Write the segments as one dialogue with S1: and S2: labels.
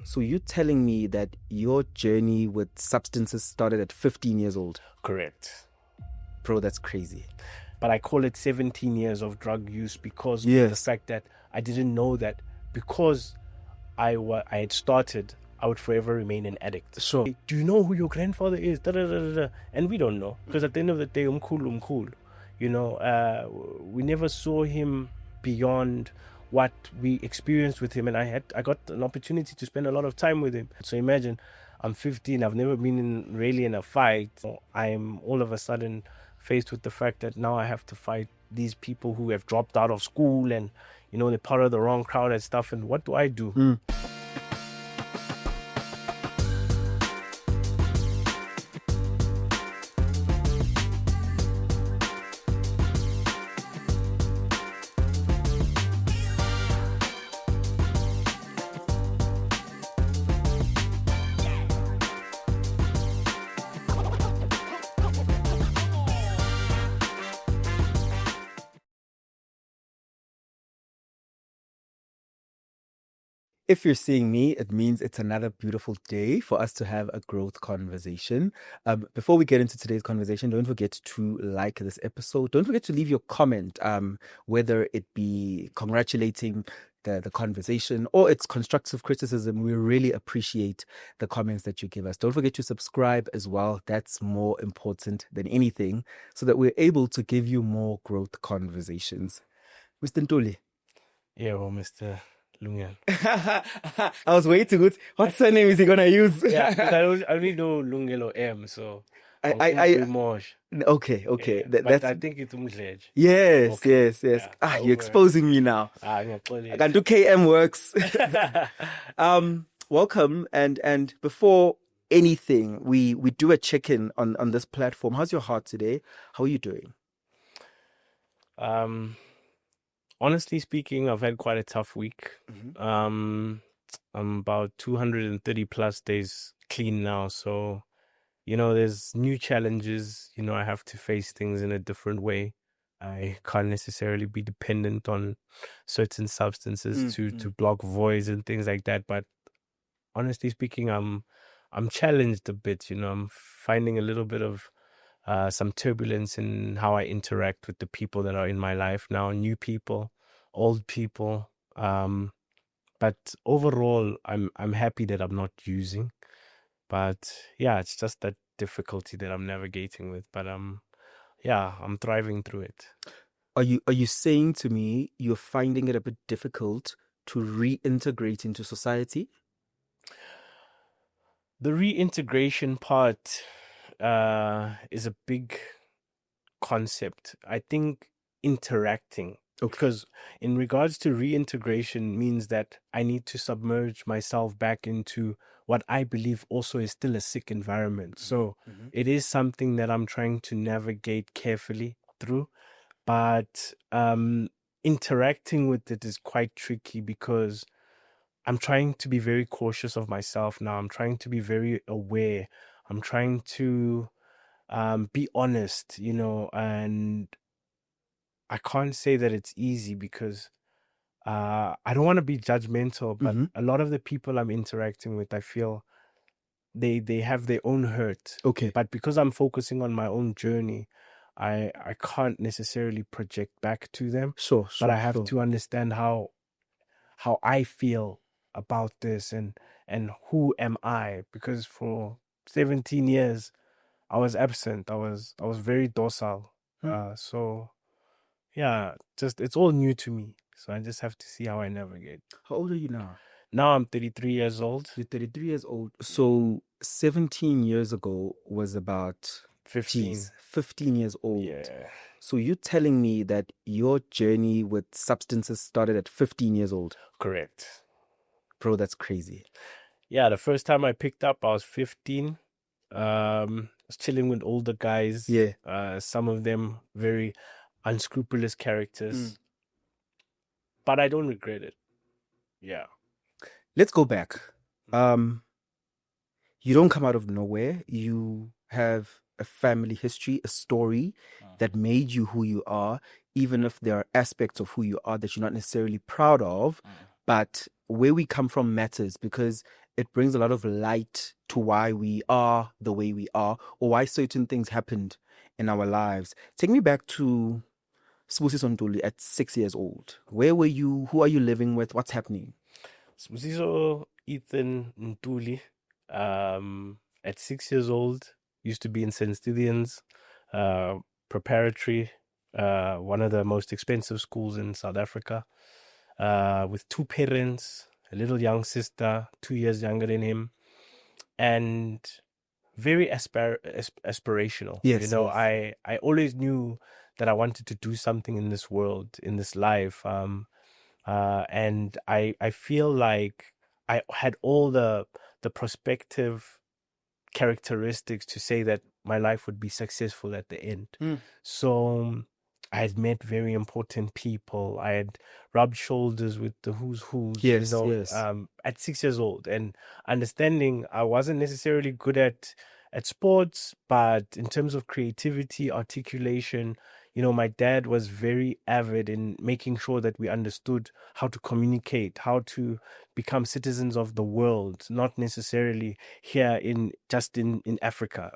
S1: So you're telling me that your journey with substances started at 15 years old?
S2: Correct.
S1: Bro, that's crazy.
S2: But I call it 17 years of drug use because of the fact that I didn't know that because I had started, I would forever remain an addict.
S1: Sure.
S2: Do you know who your grandfather is? Da, da, da, da, da. And we don't know, because at the end of the day, umkhulu. You know, we never saw him beyond what we experienced with him, and I got an opportunity to spend a lot of time with him. So imagine, I'm 15, I've never been really in a fight. So I'm all of a sudden faced with the fact that now I have to fight these people who have dropped out of school and, you know, they're part of the wrong crowd and stuff. And what do I do?
S1: If you're seeing me, it means it's another beautiful day for us to have a growth conversation. Before we get into today's conversation, don't forget to like this episode. Don't forget to leave your comment, whether it be congratulating the conversation or it's constructive criticism. We really appreciate the comments that you give us. Don't forget to subscribe as well. That's more important than anything, so that we're able to give you more growth conversations. Mr. Ntuli.
S2: Yeah, well, Mr. Lungelo.
S1: I was waiting. What surname is he gonna use?
S2: Yeah, I only know Lungelo M, so
S1: okay.
S2: Yeah, but I think it's Umdlej.
S1: Yes,
S2: Okay.
S1: yes.
S2: Yeah,
S1: You're exposing me now. I can do KM works. Welcome, and before anything, we do a check-in on this platform. How's your heart today? How are you doing?
S2: Honestly speaking, I've had quite a tough week. I'm about 230 plus days clean now. So, you know, there's new challenges. You know, I have to face things in a different way. I can't necessarily be dependent on certain substances to block voids and things like that. But honestly speaking, I'm challenged a bit. You know, I'm finding a little bit of some turbulence in how I interact with the people that are in my life now, new people, old people. But overall, I'm happy that I'm not using. But yeah, it's just that difficulty that I'm navigating with. But yeah, I'm thriving through it.
S1: Are you saying to me you're finding it a bit difficult to reintegrate into society?
S2: The reintegration part is a big concept. I think interacting, because in regards to reintegration means that I need to submerge myself back into what I believe also is still a sick environment. So it is something that I'm trying to navigate carefully through, but interacting with it is quite tricky because I'm trying to be very cautious of myself now. I'm trying to be very aware. I'm trying to be honest, you know, and I can't say that it's easy because I don't want to be judgmental, but a lot of the people I'm interacting with, I feel they have their own hurt.
S1: Okay.
S2: But because I'm focusing on my own journey, I can't necessarily project back to them.
S1: Sure.
S2: But I have to understand how I feel about this and who am I, because for 17 years I was absent. I was very docile. So yeah, just it's all new to me. So I just have to see how I navigate.
S1: How old are you now?
S2: Now I'm 33 years old.
S1: You're 33 years old. So 17 years ago was about
S2: 15.
S1: 15 years old.
S2: Yeah.
S1: So you're telling me that your journey with substances started at 15 years old?
S2: Correct.
S1: Bro, that's crazy.
S2: Yeah, the first time I picked up, I was 15. I was chilling with older guys.
S1: Yeah.
S2: Some of them very unscrupulous characters. But I don't regret it. Yeah.
S1: Let's go back. You don't come out of nowhere. You have a family history, a story that made you who you are, even if there are aspects of who you are that you're not necessarily proud of. But where we come from matters, because it brings a lot of light to why we are the way we are, or why certain things happened in our lives. Take me back to Sibusiso at 6 years old. Where were you? Who are you living with? What's happening?
S2: Sibusiso Ethan Ntuli, at 6 years old, used to be in St. Stithians, preparatory, one of the most expensive schools in South Africa, with two parents, a little young sister, 2 years younger than him, and very aspirational.
S1: Yes,
S2: You know,
S1: yes.
S2: I always knew that I wanted to do something in this world, in this life. And I feel like I had all the prospective characteristics to say that my life would be successful at the end. So I had met very important people. I had rubbed shoulders with the who's,
S1: Yes, yes.
S2: at 6 years old, and understanding I wasn't necessarily good at sports, but in terms of creativity, articulation, my dad was very avid in making sure that we understood how to communicate, how to become citizens of the world, not necessarily here in Africa.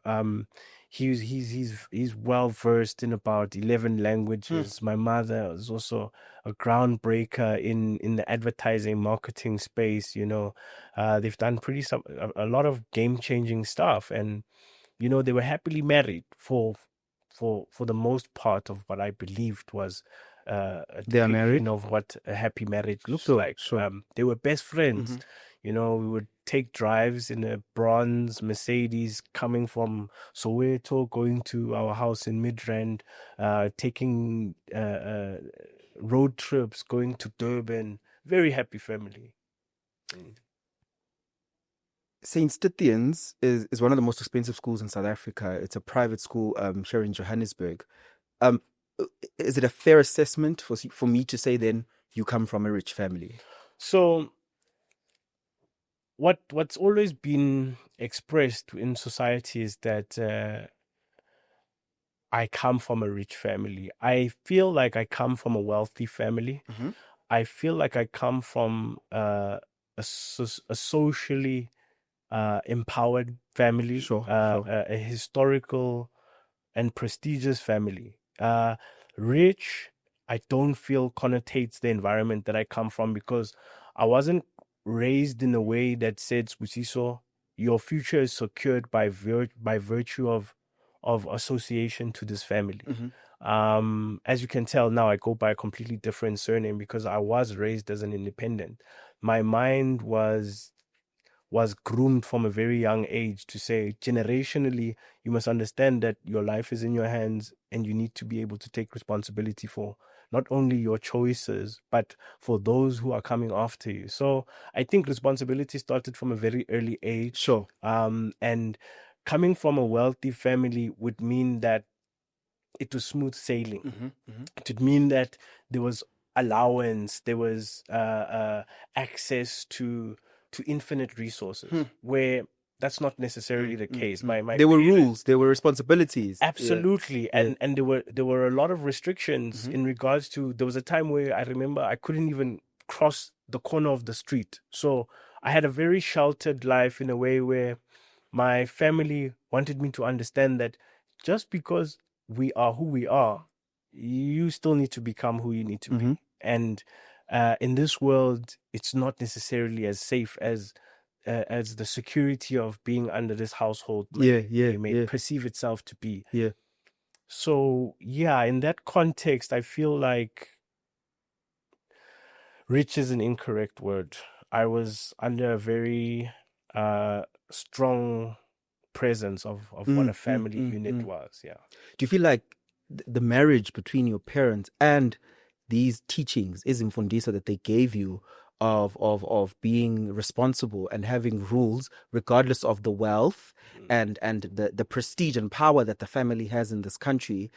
S2: He's well versed in about 11 languages. My mother is also a groundbreaker in the advertising marketing space. They've done a lot of game-changing stuff, and they were happily married for the most part of what I believed was a
S1: They are married?
S2: depiction of what a happy marriage looks
S1: Sure,
S2: like.
S1: sure.
S2: They were best friends. We would take drives in a bronze Mercedes coming from Soweto, going to our house in Midrand, taking road trips, going to Durban. Very happy family.
S1: St. Stithians is one of the most expensive schools in South Africa. It's a private school here in Johannesburg. Is it a fair assessment for me to say then you come from a rich family?
S2: So what's always been expressed in society is that I come from a rich family. I feel like I come from a wealthy family. I feel like I come from a socially empowered family,
S1: Sure.
S2: a historical and prestigious family. Rich, I don't feel connotates the environment that I come from, because I wasn't raised in a way that said, Sibusiso, your future is secured by virtue of association to this family. As you can tell now, I go by a completely different surname because I was raised as an independent. My mind was groomed from a very young age to say, generationally, you must understand that your life is in your hands and you need to be able to take responsibility for not only your choices, but for those who are coming after you. So I think responsibility started from a very early age.
S1: Sure.
S2: And coming from a wealthy family would mean that it was smooth sailing. It would mean that there was allowance, there was access to infinite resources, where that's not necessarily the case.
S1: There were rules, there were responsibilities.
S2: Absolutely.
S1: Yeah.
S2: And there were a lot of restrictions in regards to, there was a time where I remember I couldn't even cross the corner of the street. So I had a very sheltered life in a way where my family wanted me to understand that just because we are who we are, you still need to become who you need to be. And in this world, it's not necessarily as safe as the security of being under this household may perceive itself to be. So in that context, I feel like rich is an incorrect word. I was under a very strong presence of what a family unit was. Yeah.
S1: Do you feel like the marriage between your parents and these teachings, izimfundiso that they gave you of being responsible and having rules regardless of the wealth and the prestige and power that the family has in this country,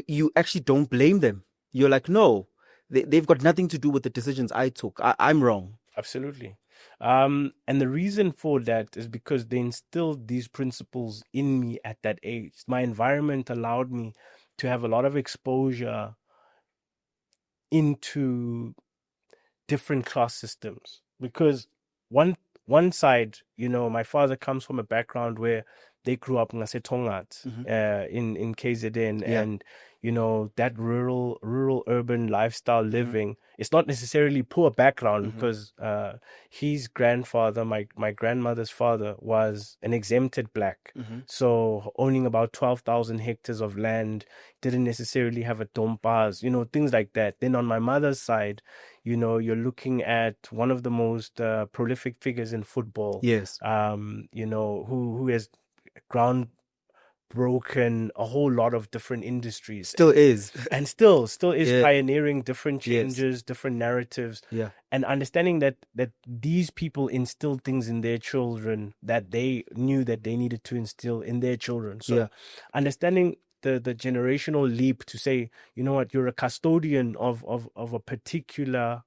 S1: you actually don't blame them. You're like, no, they've got nothing to do with the decisions I took. I'm wrong.
S2: Absolutely. And the reason for that is because they instilled these principles in me at that age. My environment allowed me to have a lot of exposure into different class systems. Because one side, my father comes from a background where they grew up in Tongat, in KZN, and that rural urban lifestyle living. It's not necessarily poor background, because his grandfather, my grandmother's father, was an exempted black. So owning about 12,000 hectares of land, didn't necessarily have a dompas, things like that. Then on my mother's side, you're looking at one of the most prolific figures in football.
S1: Yes.
S2: Who has ground broken a whole lot of different industries.
S1: Still is.
S2: And still is
S1: Yeah.
S2: pioneering different
S1: Yes.
S2: changes, different narratives.
S1: Yeah.
S2: And understanding that these people instilled things in their children that they knew that they needed to instill in their children. So understanding the generational leap to say, you know what, you're a custodian of a particular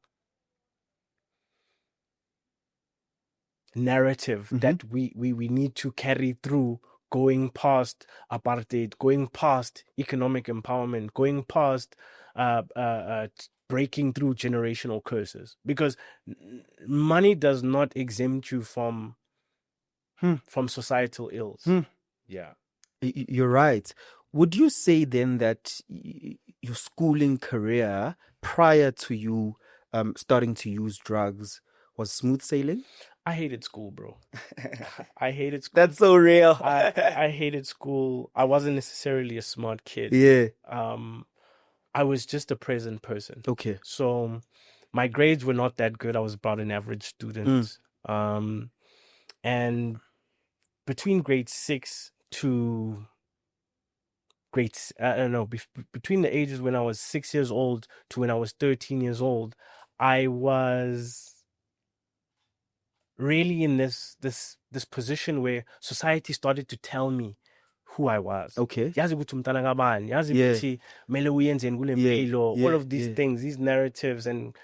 S2: narrative that we need to carry through, going past apartheid, going past economic empowerment, going past breaking through generational curses. Because money does not exempt you from societal ills. Yeah.
S1: You're right. Would you say then that your schooling career prior to you starting to use drugs was smooth sailing?
S2: I hated school, bro. I hated school.
S1: That's so real.
S2: I hated school. I wasn't necessarily a smart kid.
S1: Yeah.
S2: I was just a present person.
S1: Okay.
S2: So my grades were not that good. I was about an average student. And between grade 6 to between the ages when I was 6 years old to when I was 13 years old, I was really in this position where society started to tell me who I was.
S1: Okay.
S2: Yazi ukuthi umntana kabani, yazi ukuthi kumele uyenzeni kule mpilo, all of these things, these narratives, and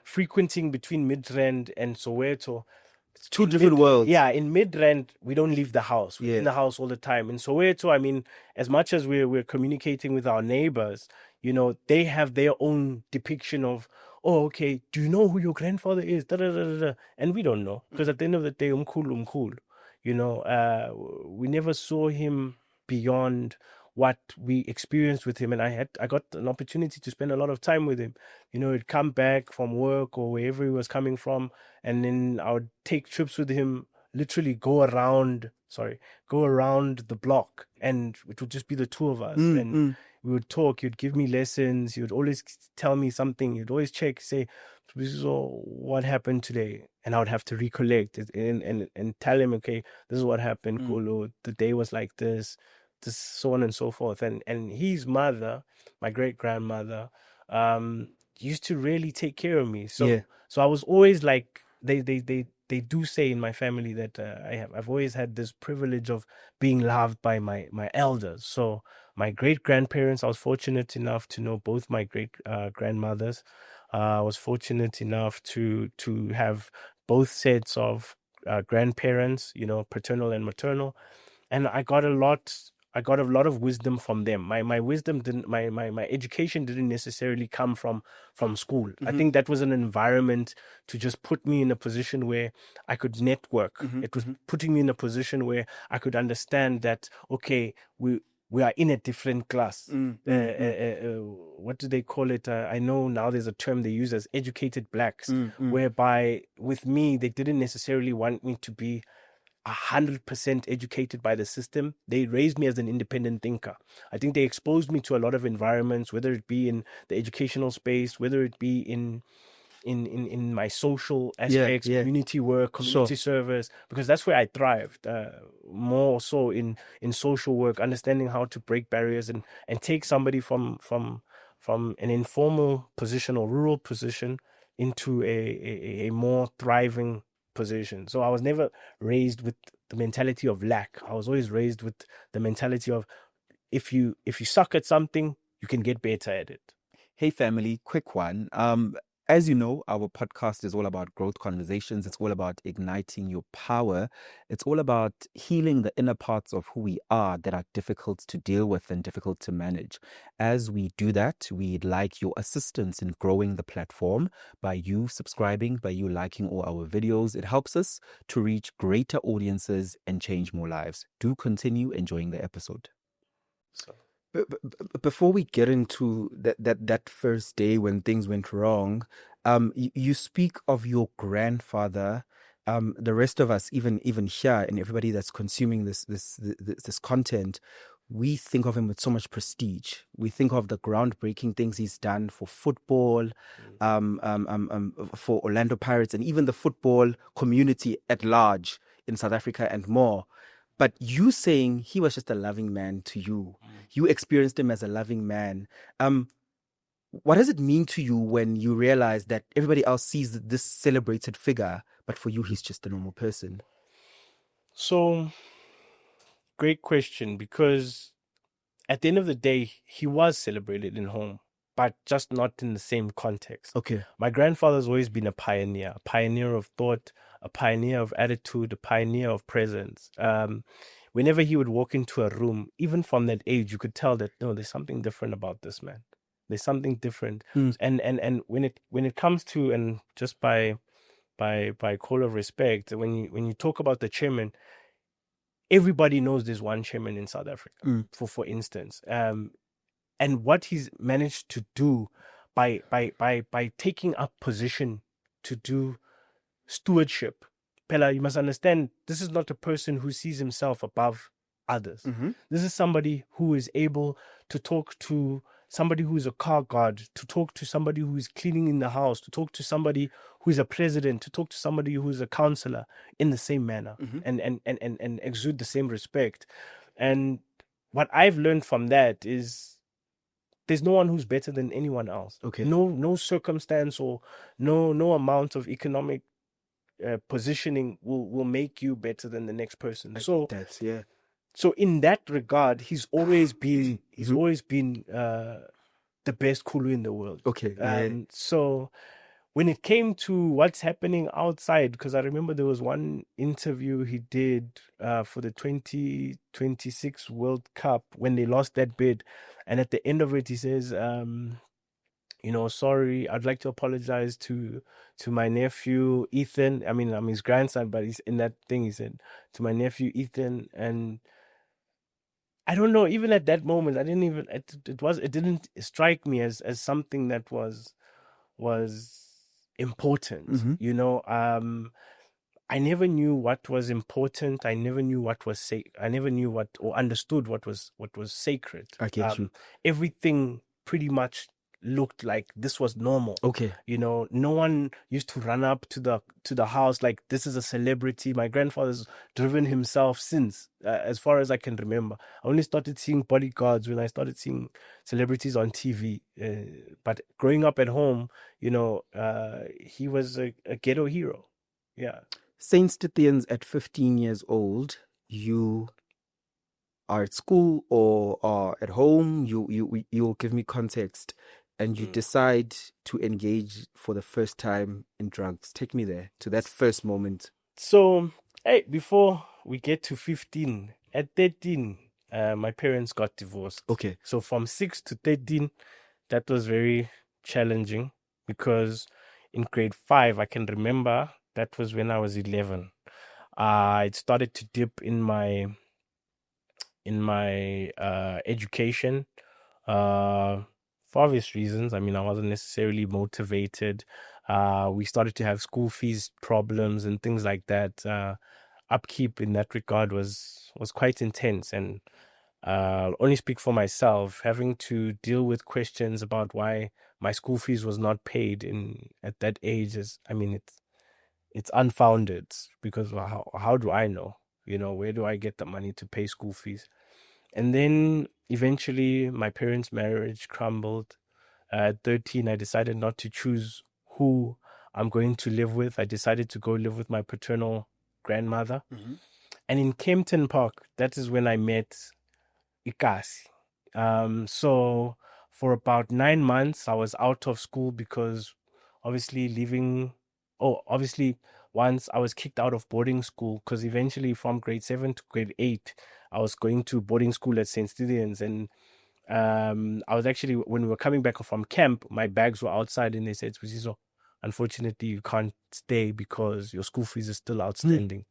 S2: frequenting between Midrand and Soweto.
S1: It's two different worlds.
S2: Yeah, in Midrand, we don't leave the house. We're in the house all the time. In Soweto, I mean, as much as we're communicating with our neighbors, they have their own depiction of, oh, okay, do you know who your grandfather is? Da, da, da, da, da. And we don't know, because at the end of the day, umkhulu. We never saw him beyond what we experienced with him. And I got an opportunity to spend a lot of time with him. He'd come back from work or wherever he was coming from, and then I would take trips with him, literally go around the block, and it would just be the two of us. And we would talk. You'd give me lessons. You'd always tell me something. You'd always check, say, Sibusiso, what happened today? And I would have to recollect it and tell him, okay, this is what happened, Kulu. The day was like this, so on and so forth. And his mother, my great grandmother, used to really take care of me. So I was always like, they do say in my family that I've always had this privilege of being loved by my elders. So my great grandparents, I was fortunate enough to know both my great grandmothers. I was fortunate enough to have both sets of grandparents, paternal and maternal, and I got a lot of wisdom from them. My wisdom didn't, my education didn't necessarily come from school. I think that was an environment to just put me in a position where I could network. It was putting me in a position where I could understand that, okay, we are in a different class. What do they call it? I know now there's a term they use as educated blacks, whereby with me, they didn't necessarily want me to be 100% educated by the system. They raised me as an independent thinker. I think they exposed me to a lot of environments, whether it be in the educational space, whether it be in my social aspects, community work, community service, because that's where I thrived, more so in social work, understanding how to break barriers and take somebody from an informal position or rural position into a more thriving position. So I was never raised with the mentality of lack. I was always raised with the mentality of, if you suck at something, you can get better at it.
S1: Hey family, quick one. As you know, our podcast is all about growth conversations. It's all about igniting your power. It's all about healing the inner parts of who we are that are difficult to deal with and difficult to manage. As we do that, we'd like your assistance in growing the platform by you subscribing, by you liking all our videos. It helps us to reach greater audiences and change more lives. Do continue enjoying the episode.
S2: So,
S1: Before we get into that first day when things went wrong, you speak of your grandfather. The rest of us, even here, and everybody that's consuming this content, we think of him with so much prestige. We think of the groundbreaking things he's done for football, for Orlando Pirates, and even the football community at large in South Africa and more. But you saying he was just a loving man to you, you experienced him as a loving man. What does it mean to you when you realize that everybody else sees this celebrated figure, but for you, he's just a normal person?
S2: So, great question, because at the end of the day, he was celebrated in home, but just not in the same context.
S1: Okay.
S2: My grandfather's always been a pioneer of thought, a pioneer of attitude, a pioneer of presence. Whenever he would walk into a room, even from that age, you could tell that, no, there's something different about this man. There's something different. And when it comes to, and just by call of respect, when you talk about the chairman, everybody knows there's one chairman in South Africa, for instance. And what he's managed to do by taking up position to do stewardship. Pella, you must understand, this is not a person who sees himself above others. This is somebody who is able to talk to somebody who is a car guard, to talk to somebody who is cleaning in the house, to talk to somebody who is a president, to talk to somebody who is a counselor in the same manner, and exude the same respect. And what I've learned from that is there's no one who's better than anyone else.
S1: Okay.
S2: No circumstance or no amount of economic positioning will make you better than the next person. So
S1: that's, yeah.
S2: So in that regard, he's always been the best Kulu in the world.
S1: Okay.
S2: So when it came to what's happening outside, because I remember there was one interview he did for the 2026 World Cup when they lost that bid, and at the end of it he says, sorry, I'd like to apologize to my nephew Ethan. I mean, I'm his grandson, but he's in that thing. He said to my nephew Ethan, and I don't know. Even at that moment, I didn't even. It didn't strike me as something that was important. I never knew what was important. I never knew what was I never knew what or understood what was sacred.
S1: I get you.
S2: Everything pretty much looked like this was normal.
S1: Okay.
S2: No one used to run up to the house like this is a celebrity. My grandfather's driven himself since, as far as I can remember. I only started seeing bodyguards when I started seeing celebrities on TV. But growing up at home, he was a ghetto hero. Yeah.
S1: Saint Stithians at 15 years old, you are at school or are at home. You'll give me context. And you decide to engage for the first time in drugs. Take me there to that first moment.
S2: So, before we get to 15, at 13, my parents got divorced.
S1: Okay.
S2: So from 6 to 13, that was very challenging because in grade 5, I can remember that was when I was 11. It started to dip in my education. For obvious reasons. I mean, I wasn't necessarily motivated. We started to have school fees problems and things like that. Upkeep in that regard was quite intense, and I'll only speak for myself. Having to deal with questions about why my school fees was not paid at that age it's unfounded, because how do I know? Where do I get the money to pay school fees? And then eventually my parents' marriage crumbled. At 13, I decided not to choose who I'm going to live with. I decided to go live with my paternal grandmother. And in Kempton Park, that is when I met Ikasi. So for about 9 months, I was out of school because obviously leaving. Oh, obviously, once I was kicked out of boarding school because eventually from grade 7 to grade 8, I was going to boarding school at St. Stephen's. And I was actually, when we were coming back from camp, my bags were outside and they said, Sibusiso, unfortunately, you can't stay because your school fees is still outstanding.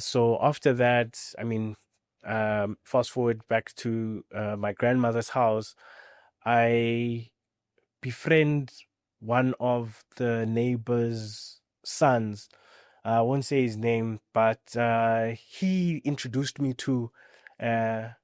S2: So after that, I mean, fast forward back to my grandmother's house, I befriend one of the neighbor's sons. I won't say his name, but he introduced me to
S1: A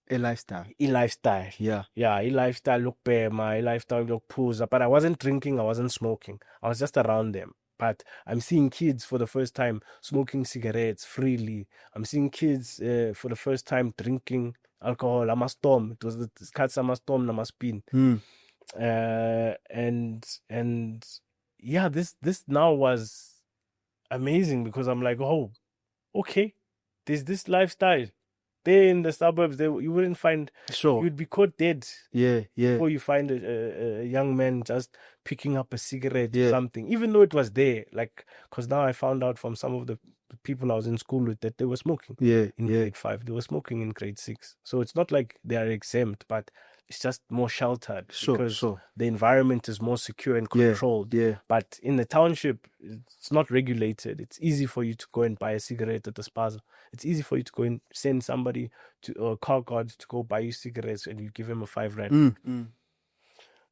S1: lifestyle.
S2: lifestyle.
S1: Yeah.
S2: Yeah, lifestyle look my lifestyle look pooza. But I wasn't drinking, I wasn't smoking. I was just around them. But I'm seeing kids for the first time smoking cigarettes freely. I'm seeing kids for the first time drinking alcohol. Amastom. It was the cats amastom namaspin. And yeah, this now was amazing because I'm like, oh, okay, there's this lifestyle. There in the suburbs, you wouldn't find.
S1: Sure.
S2: You'd be caught dead.
S1: Yeah.
S2: Before you find a young man just picking up a cigarette or something, even though it was there. Like, because now I found out from some of the people I was in school with that they were smoking. In grade 5, they were smoking in grade 6. So it's not like they are exempt, but it's just more sheltered because the environment is more secure and controlled. But in the township, it's not regulated. It's easy for you to go and buy a cigarette at the spaza. It's easy for you to go and send somebody to a car guard to go buy you cigarettes and you give him a 5 rand.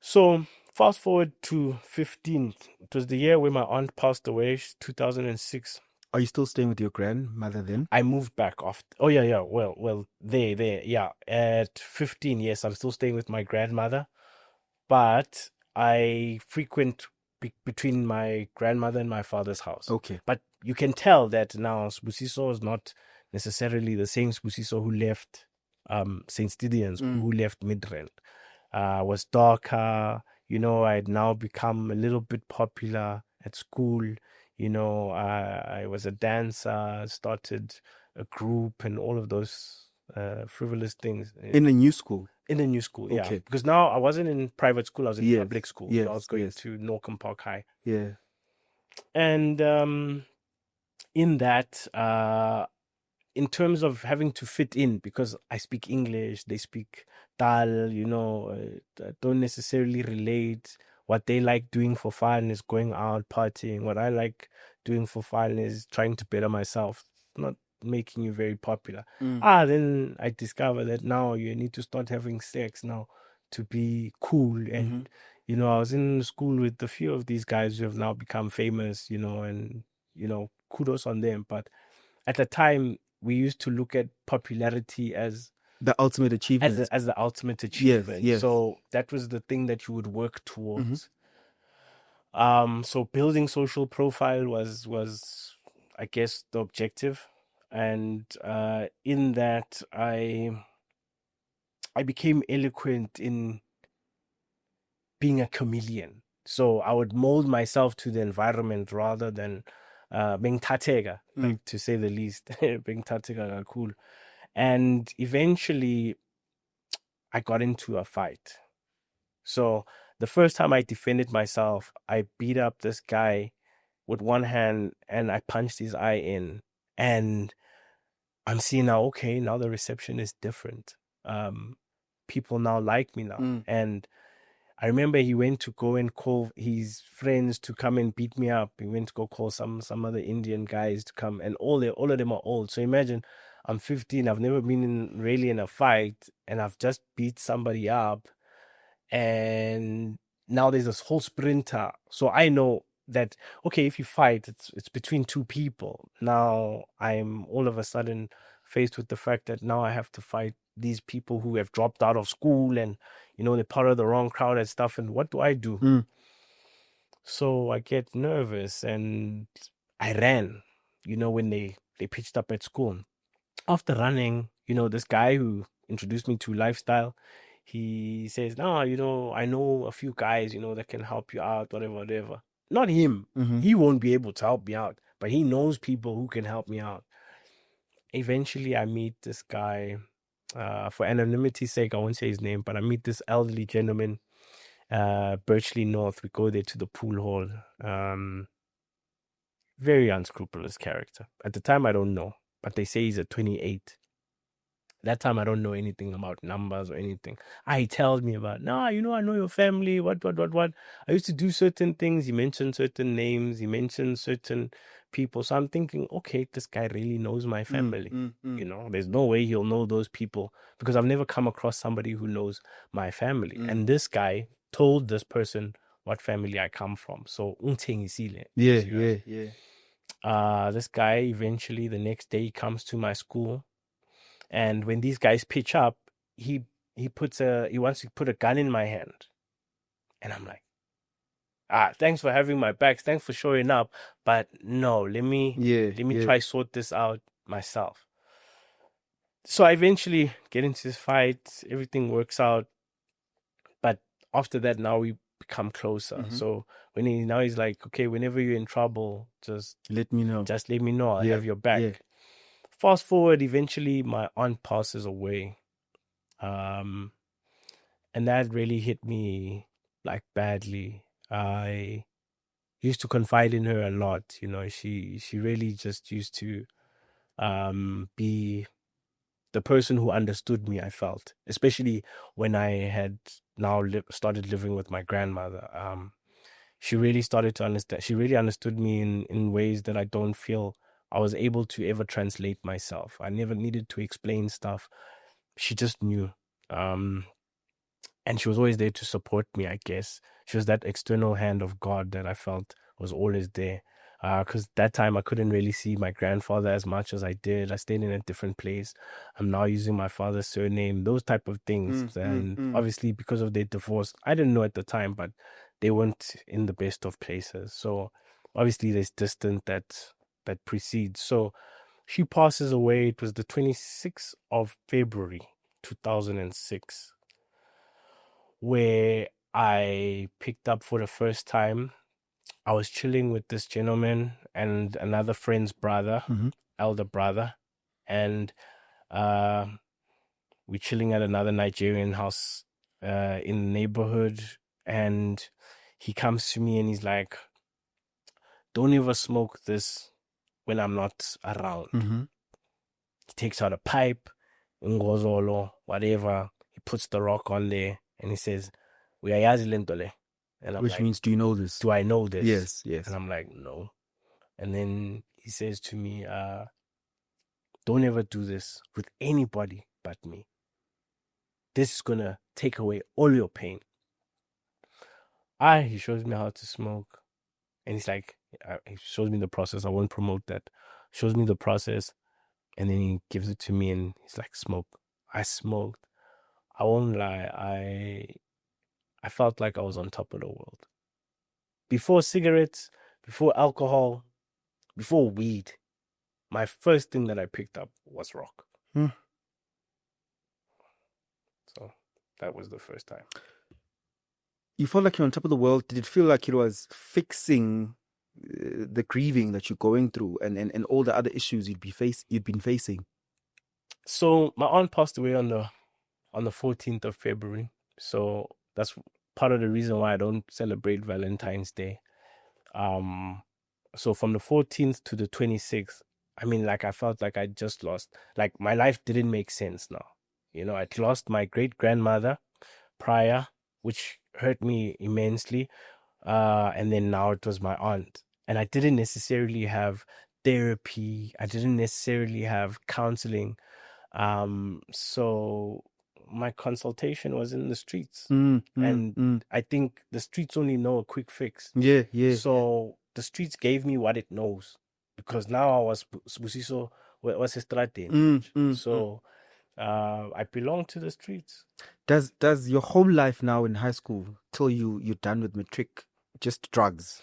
S2: So fast forward to 15. It was the year where my aunt passed away, 2006.
S1: Are you still staying with your grandmother then?
S2: I moved back off. Oh yeah. Well, there. Yeah, at 15, yes, I'm still staying with my grandmother, but I frequent between my grandmother and my father's house.
S1: Okay.
S2: But you can tell that now Sibusiso is not necessarily the same Sibusiso who left St. Stephen's, who left Midrand. Was darker. I had now become a little bit popular at school. I was a dancer, started a group and all of those frivolous things.
S1: In a new school?
S2: In a new school, yeah.
S1: Okay.
S2: Because now I wasn't in private school, I was in public school.
S1: Yes,
S2: so I was going to Norcombe Park High.
S1: Yeah.
S2: And in that, in terms of having to fit in, because I speak English, they speak Dal, don't necessarily relate. What they like doing for fun is going out partying. What I like doing for fun is trying to better myself, not making you very popular. Then I discovered that now you need to start having sex now to be cool. And, I was in school with a few of these guys who have now become famous, and, kudos on them. But at the time, we used to look at popularity as
S1: the ultimate achievement.
S2: As the ultimate achievement.
S1: Yes.
S2: So that was the thing that you would work towards. So building social profile was I guess the objective. And in that I became eloquent in being a chameleon. So I would mold myself to the environment rather than being tatega, like to say the least. Being tatega cool. And eventually I got into a fight. So the first time I defended myself, I beat up this guy with one hand and I punched his eye in. And I'm seeing now, okay, now the reception is different. People now like me now. And I remember he went to go and call his friends to come and beat me up. He went to go call some other Indian guys to come, and all of them are old. So imagine, I'm 15. I've never been really in a fight, and I've just beat somebody up, and now there's this whole sprinter. So I know that, okay, if you fight, it's between two people. Now I'm all of a sudden faced with the fact that now I have to fight these people who have dropped out of school and they're part of the wrong crowd and stuff. And what do I do? So I get nervous and I ran, when they pitched up at school. After running, this guy who introduced me to lifestyle, he says, no, I know a few guys, that can help you out, whatever. Not him. He won't be able to help me out, but he knows people who can help me out. Eventually, I meet this guy. For anonymity's sake, I won't say his name, but I meet this elderly gentleman, Birchley North. We go there to the pool hall. Very unscrupulous character. At the time, I don't know, but they say he's a 28. That time, I don't know anything about numbers or anything. He tells me about, I know your family, what. I used to do certain things. He mentioned certain names. He mentioned certain people. So I'm thinking, okay, this guy really knows my family. There's no way he'll know those people because I've never come across somebody who knows my family. And this guy told this person what family I come from. So,
S1: yeah.
S2: This guy eventually the next day he comes to my school. And when these guys pitch up, he wants to put a gun in my hand. And I'm like, thanks for having my back. Thanks for showing up. But no, let me try sort this out myself. So I eventually get into this fight. Everything works out. But after that, now we become closer. So he's like, okay, whenever you're in trouble, just
S1: let me know.
S2: I'll have your back. Yeah. Fast forward, eventually my aunt passes away. And that really hit me like badly. I used to confide in her a lot. She really just used to be the person who understood me, I felt, especially when I had now started living with my grandmother. She really started to understand. She really understood me in ways that I don't feel I was able to ever translate myself. I never needed to explain stuff. She just knew. And she was always there to support me, I guess. She was that external hand of God that I felt was always there. Because that time I couldn't really see my grandfather as much as I did. I stayed in a different place. I'm now using my father's surname, those type of things. Obviously, because of their divorce, I didn't know at the time, but they weren't in the best of places. So obviously there's distance that precedes. So she passes away. It was the 26th of February, 2006. Where I picked up for the first time. I was chilling with this gentleman and another friend's brother, elder brother, and we're chilling at another Nigerian house in the neighborhood, and he comes to me and he's like, don't ever smoke this when I'm not around. He takes out a pipe, ngozolo, whatever, he puts the rock on there, and he says, uyayazi le nto le? And I'm
S1: Which
S2: like,
S1: means, do you know this?
S2: Do I know this?
S1: Yes.
S2: And I'm like, no. And then he says to me, don't ever do this with anybody but me. This is going to take away all your pain. He shows me how to smoke. And he's like, he shows me the process. I won't promote that. Shows me the process. And then he gives it to me and he's like, smoke. I smoked. I won't lie. I felt like I was on top of the world. Before cigarettes, before alcohol, before weed, my first thing that I picked up was rock. So that was the first time.
S1: You felt like you're on top of the world. Did it feel like it was fixing the grieving that you're going through and all the other issues you'd been facing?
S2: So my aunt passed away on the 14th of February. So that's part of the reason why I don't celebrate Valentine's Day. So from the 14th to the 26th, I felt like I just lost. Like my life didn't make sense now. I'd lost my great grandmother prior, which hurt me immensely. And then now it was my aunt. And I didn't necessarily have therapy. I didn't necessarily have counseling. So my consultation was in the streets. I think the streets only know a quick fix.
S1: Yeah.
S2: So the streets gave me what it knows. Because now I was Sibusiso, was a So I belong to the streets.
S1: Does your whole life now in high school till you're done with matric just drugs?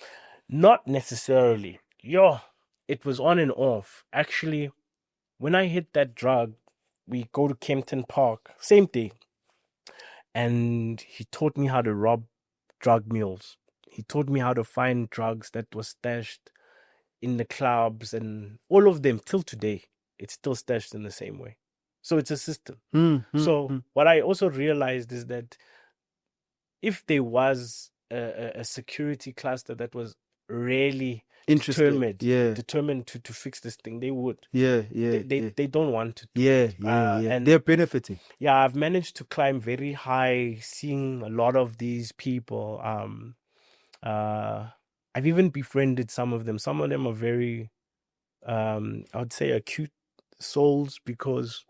S2: Not necessarily. It was on and off. Actually, when I hit that drug, we go to Kempton Park, same day. And he taught me how to rob drug mules. He taught me how to find drugs that were stashed in the clubs, and all of them till today, it's still stashed in the same way. So it's a system. What I also realized is that if there was a security cluster that was really
S1: Interested.
S2: determined to fix this thing, they would.
S1: They
S2: don't want to.
S1: And they're benefiting.
S2: Yeah, I've managed to climb very high, seeing a lot of these people. I've even befriended some of them. Some of them are very, I would say, acute souls, because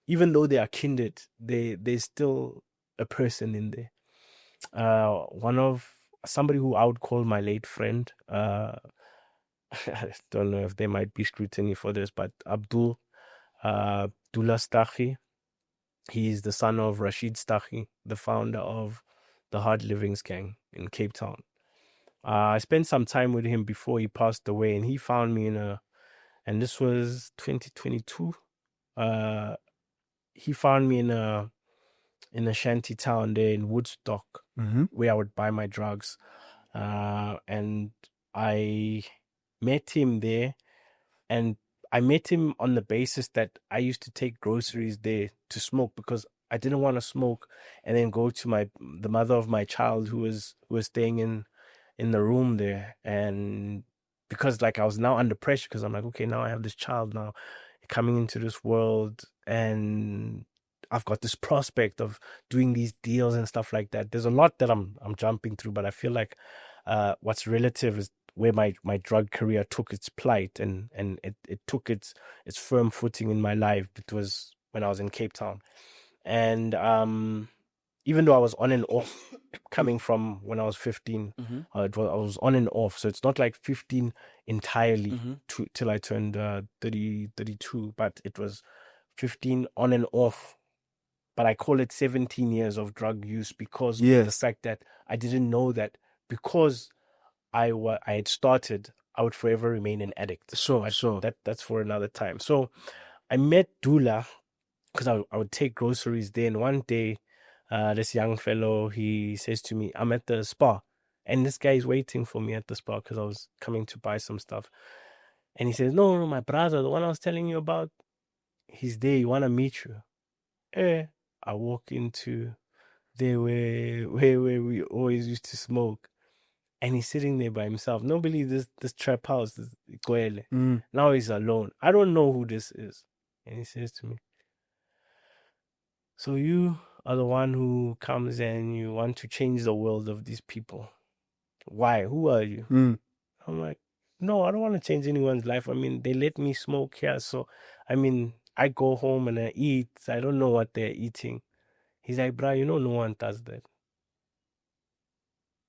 S2: even though they are kindred, there's still a person in there. Somebody who I would call my late friend. I don't know if there might be scrutiny for this, but Abdul Stahi. He is the son of Rashid Stahi, the founder of the Hard Livings Gang in Cape Town. I spent some time with him before he passed away, and he found me and this was 2022. He found me in a shanty town there in Woodstock, where I would buy my drugs. And I met him there, and I met him on the basis that I used to take groceries there to smoke, because I didn't want to smoke and then go to the mother of my child who was staying in the room there. And because like I was now under pressure, because I'm like, okay, now I have this child now coming into this world, and I've got this prospect of doing these deals and stuff like that. There's a lot that I'm jumping through, but I feel like what's relative is where my drug career took its plight, and it took its firm footing in my life. It was when I was in Cape Town. And even though I was on and off coming from when I was 15, I was on and off. So it's not like 15 entirely till I turned 32, but it was 15 on and off. But I call it 17 years of drug use, because of the fact that I didn't know that because I had started, I would forever remain an addict.
S1: Sure.
S2: That's for another time. So I met Dula because I would take groceries there. And one day, this young fellow, he says to me, I'm at the spa. And this guy is waiting for me at the spa because I was coming to buy some stuff. And he says, no, my brother, the one I was telling you about, he's there. He want to meet you. I walk into there where we always used to smoke. And he's sitting there by himself. Nobody, this trap house, this Kwele. Now he's alone. I don't know who this is. And he says to me, so you are the one who comes and you want to change the world of these people. Why? Who are you? I'm like, no, I don't want to change anyone's life. I mean, they let me smoke here. So, I mean, I go home and I eat. I don't know what they're eating. He's like, bro, no one does that.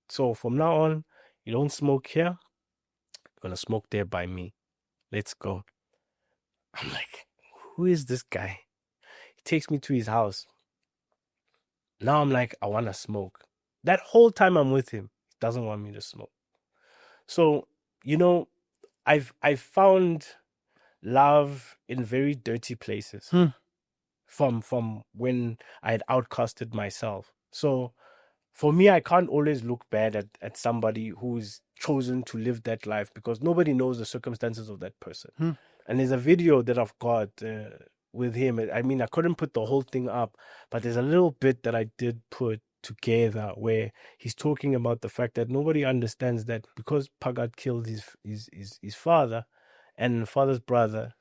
S2: So from now on, you don't smoke here. You're going to smoke there by me. Let's go. I'm like, who is this guy? He takes me to his house. Now I'm like, I want to smoke. That whole time I'm with him, he doesn't want me to smoke. So, I've found love in very dirty places from when I had outcasted myself. So for me, I can't always look bad at somebody who's chosen to live that life, because nobody knows the circumstances of that person. And there's a video that I've got with him. I mean, I couldn't put the whole thing up, but there's a little bit that I did put together where he's talking about the fact that nobody understands that because Pagat killed his father and father's brother,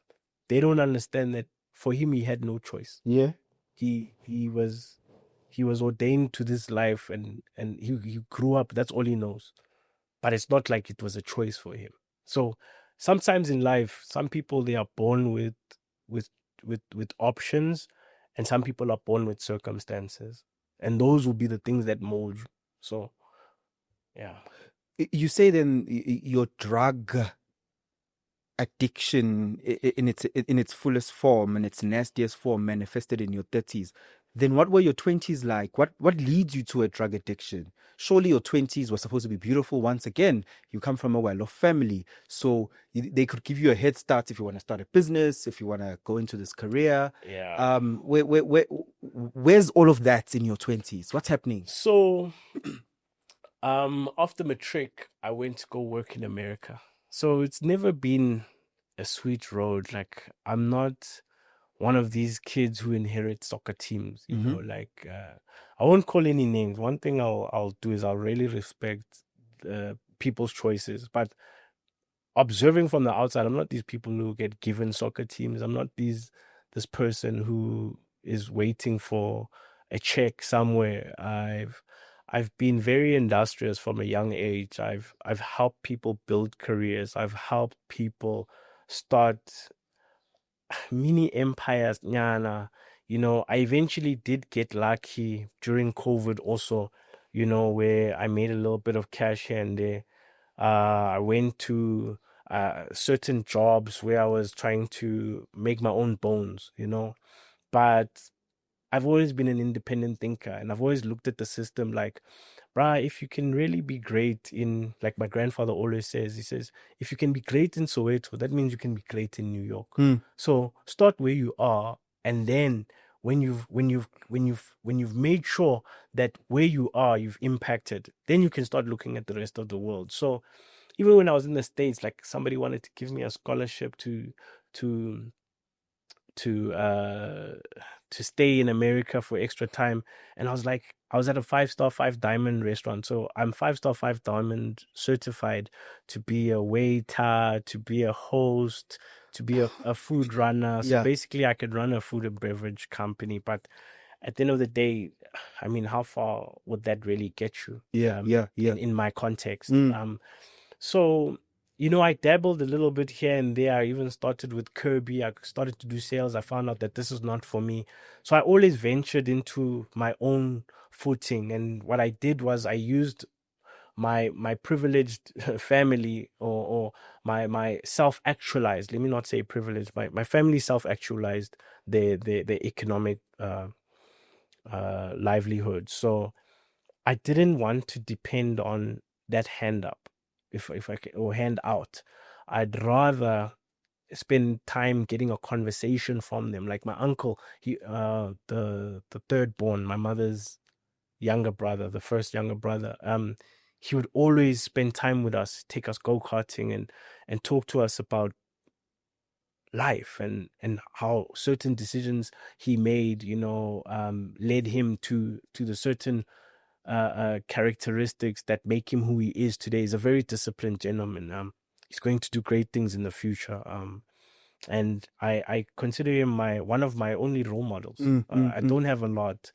S2: they don't understand that for him he had no choice. He was ordained to this life, and he grew up. That's all he knows. But it's not like it was a choice for him. So sometimes in life, some people, they are born with options, and some people are born with circumstances, and those will be the things that mold you. So, yeah.
S1: You say then your drug addiction in its fullest form and its nastiest form manifested in your 30s. Then what were your 20s like? What leads you to a drug addiction? Surely your 20s were supposed to be beautiful. Once again, you come from a well-off family, so they could give you a head start if you want to start a business, if you want to go into this career.
S2: Yeah.
S1: Where's all of that in your 20s? What's happening?
S2: So, after matric, I went to go work in America. So it's never been a sweet road. Like, I'm not one of these kids who inherit soccer teams, you know, like I won't call any names. One thing I'll do is I'll really respect people's choices, but observing from the outside, I'm not these people who get given soccer teams. I'm not this person who is waiting for a check somewhere. I've been very industrious from a young age. I've helped people build careers. I've helped people start mini empires, nyana. You know, I eventually did get lucky during COVID also, you know, where I made a little bit of cash here and there. I went to certain jobs where I was trying to make my own bones, you know. But I've always been an independent thinker, and I've always looked at the system like, bruh, if you can really be great in, like my grandfather always says, he says, if you can be great in Soweto, that means you can be great in New York. So start where you are, and then when you've made sure that where you are you've impacted, then you can start looking at the rest of the world. So even when I was in the States, like somebody wanted to give me a scholarship to to uh to stay in America for extra time. And I was like, I was at a 5-star 5 diamond restaurant. So I'm 5-star 5 diamond certified to be a waiter, to be a host, to be a food runner. So
S1: Yeah.
S2: basically I could run a food and beverage company. But at the end of the day, I mean, how far would that really get you?
S1: Yeah.
S2: In my context. So, you know, I dabbled a little bit here and there. I even started with Kirby. I started to do sales. I found out that this is not for me. So I always ventured into my own footing. And what I did was I used my privileged family, or my self-actualized, let me not say privileged, my family self-actualized their economic livelihood. So I didn't want to depend on that hand up, if I can, or hand out. I'd rather spend time getting a conversation from them. Like my uncle, he the third born, my mother's younger brother, the first younger brother. He would always spend time with us, take us go-karting, and talk to us about life, and how certain decisions he made, you know, led him to the certain characteristics that make him who he is today. He's a very disciplined gentleman. He's going to do great things in the future. And I consider him one of my only role models. I don't have a lot.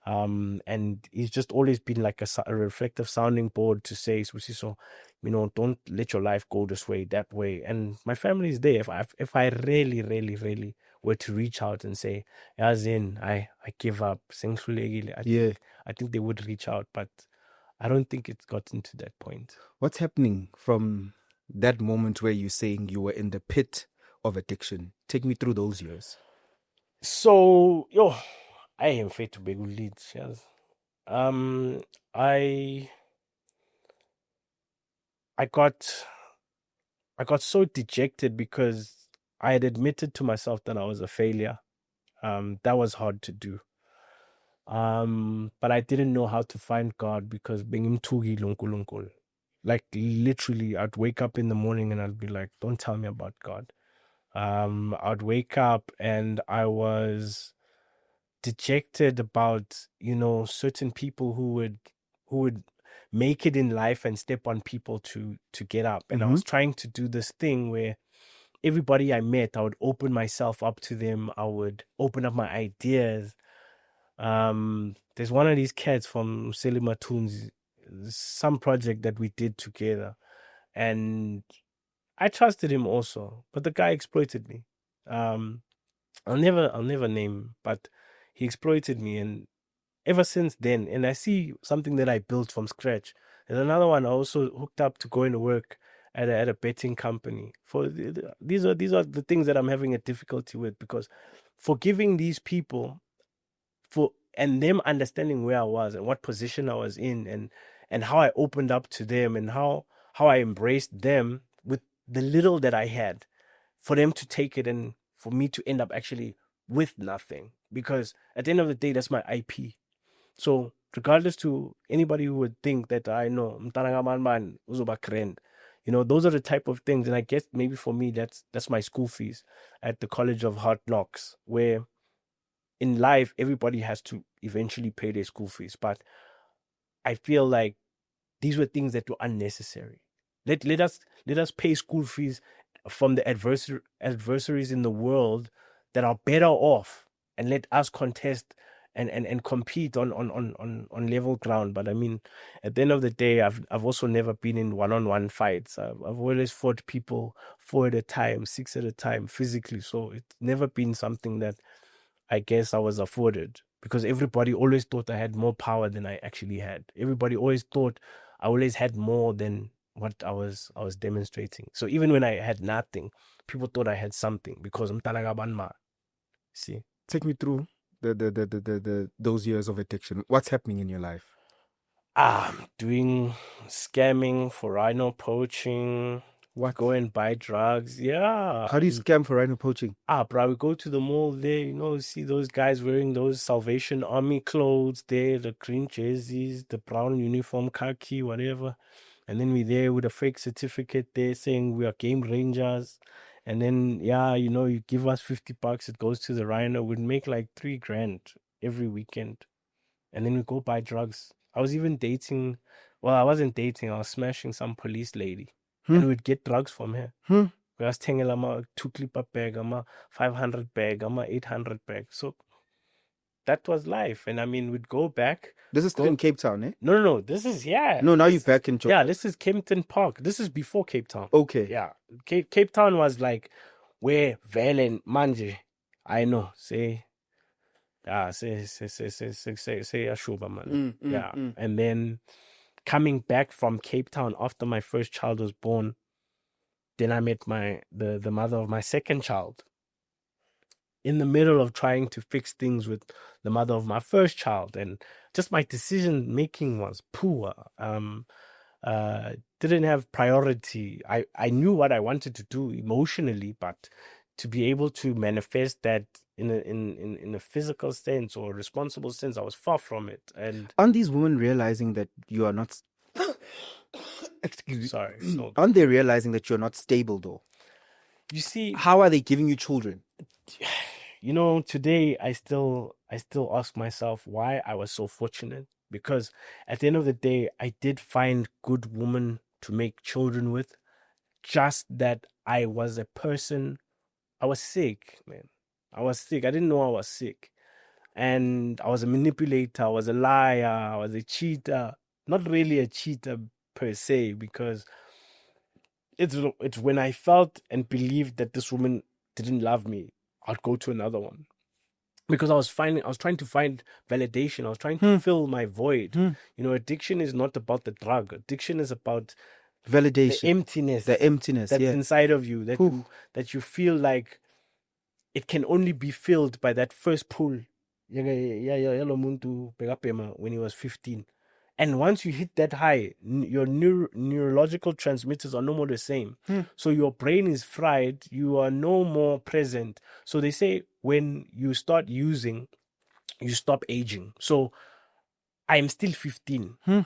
S2: And he's just always been like a reflective sounding board to say, Sibusiso, you know, don't let your life go this way, that way. And my family is there. If I really, really, really were to reach out and say, as in, I give up, I think they would reach out, but I don't think it's gotten to that point.
S1: What's happening from that moment where you're saying you were in the pit of addiction? Take me through those years.
S2: So, I am fit to be good leads. Yes. I got so dejected because I had admitted to myself that I was a failure. That was hard to do. But I didn't know how to find God because being tugi lunkulunkul. Like literally, I'd wake up in the morning and I'd be like, "Don't tell me about God." I'd wake up and I was dejected about, you know, certain people who would make it in life and step on people to get up. And I was trying to do this thing where everybody I met, I would open myself up to them. I would open up my ideas. There's one of these cats from Cinematography, some project that we did together, and I trusted him also, but the guy exploited me. I'll never name him, but he exploited me, and ever since then, and I see something that I built from scratch. There's another one I also hooked up to going to work at a betting company. These are the things that I'm having a difficulty with, because forgiving these people and them understanding where I was and what position I was in, and how I opened up to them, and how I embraced them with the little that I had, for them to take it and for me to end up actually with nothing, because at the end of the day, that's my IP. So regardless to anybody who would think that I know Mtananga man uzoba grand, You know, those are the type of things. And I guess maybe for me, that's my school fees at the College of Hard Knocks, where in life, everybody has to eventually pay their school fees. But I feel like these were things that were unnecessary. Let us pay school fees from the adversaries in the world that are better off, and let us contest and compete on level ground. But I mean, at the end of the day, I've also never been in one-on-one fights. I've always fought people 4 at a time, 6 at a time, physically. So it's never been something that I guess I was afforded, because everybody always thought I had more power than I actually had. Everybody always thought I always had more than what I was demonstrating. So even when I had nothing, people thought I had something because I'm Talagabanma. See?
S1: Take me through those years of addiction. What's happening in your life?
S2: I'm doing scamming for rhino poaching.
S1: What?
S2: Go and buy drugs. Yeah.
S1: How do you scam for rhino poaching?
S2: Bro, we go to the mall there, you know, see those guys wearing those Salvation Army clothes there, the green jerseys, the brown uniform, khaki, whatever. And then we're there with a fake certificate there saying we are game rangers. And then, yeah, you know, you give us $50, it goes to the rhino. We'd make like $3,000 every weekend. And then we go buy drugs. I was even dating, well, I wasn't dating, I was smashing some police lady. And we'd get drugs from her. We was taking a 2-clipper bag, a 500 bag, a 800 bag. So that was life. And I mean, we'd go back.
S1: This is still in Cape Town, eh?
S2: No. This is, yeah.
S1: No, now you're back in
S2: Yeah, this is Kempton Park. This is before Cape Town.
S1: Okay.
S2: Yeah. Cape Town was like where Velen Manje, I know, say Ashuba, man. Yeah. And then coming back from Cape Town after my first child was born, then I met the mother of my second child. In the middle of trying to fix things with the mother of my first child, and just my decision making was poor. Didn't have priority. I knew what I wanted to do emotionally, but to be able to manifest that in a physical sense or a responsible sense, I was far from it. And
S1: aren't these women realizing that you are not?
S2: Excuse me. Sorry.
S1: Aren't they realizing that you're not stable though?
S2: You see,
S1: how are they giving you children?
S2: You know, today I still ask myself why I was so fortunate, because at the end of the day, I did find good women to make children with. Just that I was a person, I was sick, man. I was sick. I didn't know I was sick. And I was a manipulator, I was a liar, I was a cheater. Not really a cheater per se, because it's when I felt and believed that this woman didn't love me, I'd go to another one. Because I was trying to find validation. I was trying to fill my void. You know, addiction is not about the drug. Addiction is about
S1: validation,
S2: the emptiness that's inside of you, that you feel like it can only be filled by that first pull. When he was 15. And once you hit that high, your neurological transmitters are no more the same. So your brain is fried. You are no more present. So they say when you start using, you stop aging. So I'm still 15. You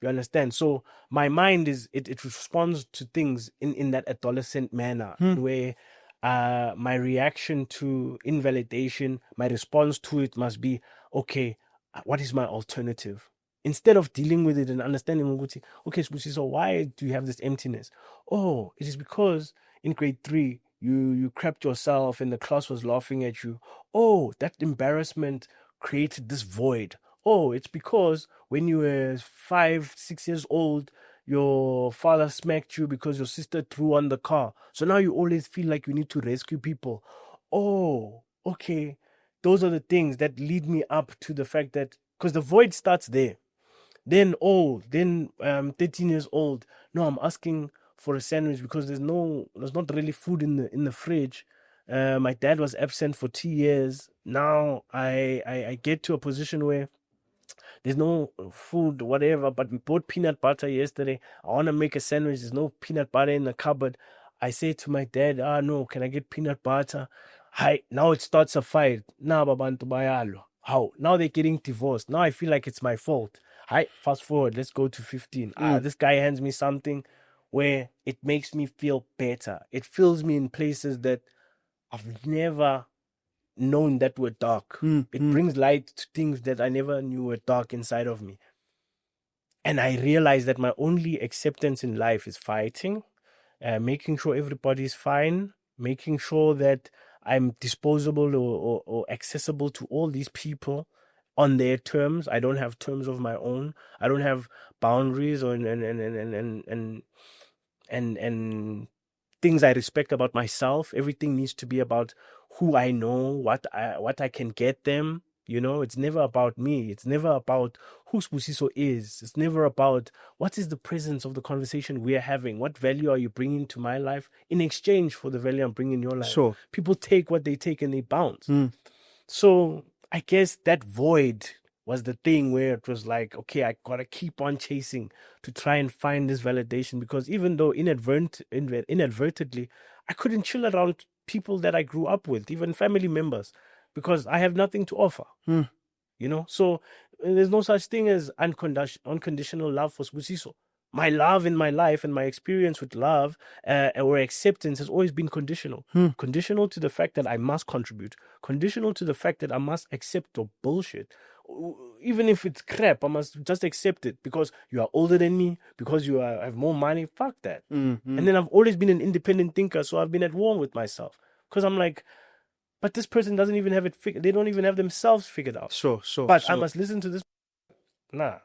S2: understand? So my mind it responds to things in that adolescent manner, where my reaction to invalidation, my response to it must be, okay, what is my alternative? Instead of dealing with it and understanding, okay, Sibusiso, why do you have this emptiness? Oh, it is because in grade 3, you crapped yourself and the class was laughing at you. Oh, that embarrassment created this void. Oh, it's because when you were 5, 6 years old, your father smacked you because your sister threw on the car. So now you always feel like you need to rescue people. Oh, okay. Those are the things that lead me up to the fact that, because the void starts there. Then 13 years old. No, I'm asking for a sandwich because there's not really food in the fridge. My dad was absent for 2 years. Now I get to a position where there's no food, whatever, but we bought peanut butter yesterday. I want to make a sandwich. There's no peanut butter in the cupboard. I say to my dad, no, can I get peanut butter? Hi, now it starts a fight. Na babantu bayalo. How? Now they're getting divorced. Now I feel like it's my fault. Hi, fast forward. Let's go to 15. This guy hands me something. where it makes me feel better. It fills me in places that I've never known that were dark. It brings light to things that I never knew were dark inside of me. And I realized that my only acceptance in life is fighting, making sure everybody's fine, making sure that I'm disposable or accessible to all these people on their terms. I don't have terms of my own. I don't have boundaries or and things I respect about myself. Everything needs to be about who I know, what I can get them. You know, it's never about me. It's never about who Sibusiso is. It's never about what is the presence of the conversation we are having. What value are you bringing to my life in exchange for the value I'm bringing in your life?
S1: Sure.
S2: People take what they take and they bounce. So I guess that void was the thing where it was like, okay, I gotta keep on chasing to try and find this validation, because even though inadvertently, I couldn't chill around people that I grew up with, even family members, because I have nothing to offer. You know, so there's no such thing as unconditional love for Sibusiso. My love in my life and my experience with love or acceptance has always been conditional. Conditional to the fact that I must contribute. Conditional to the fact that I must accept your bullshit. Even if it's crap, I must just accept it because you are older than me, because you have more money. Fuck that. And then I've always been an independent thinker, so I've been at war with myself. Because I'm like, but this person doesn't even have it figured. They don't even have themselves figured out.
S1: Sure.
S2: But I must listen to this. Nah.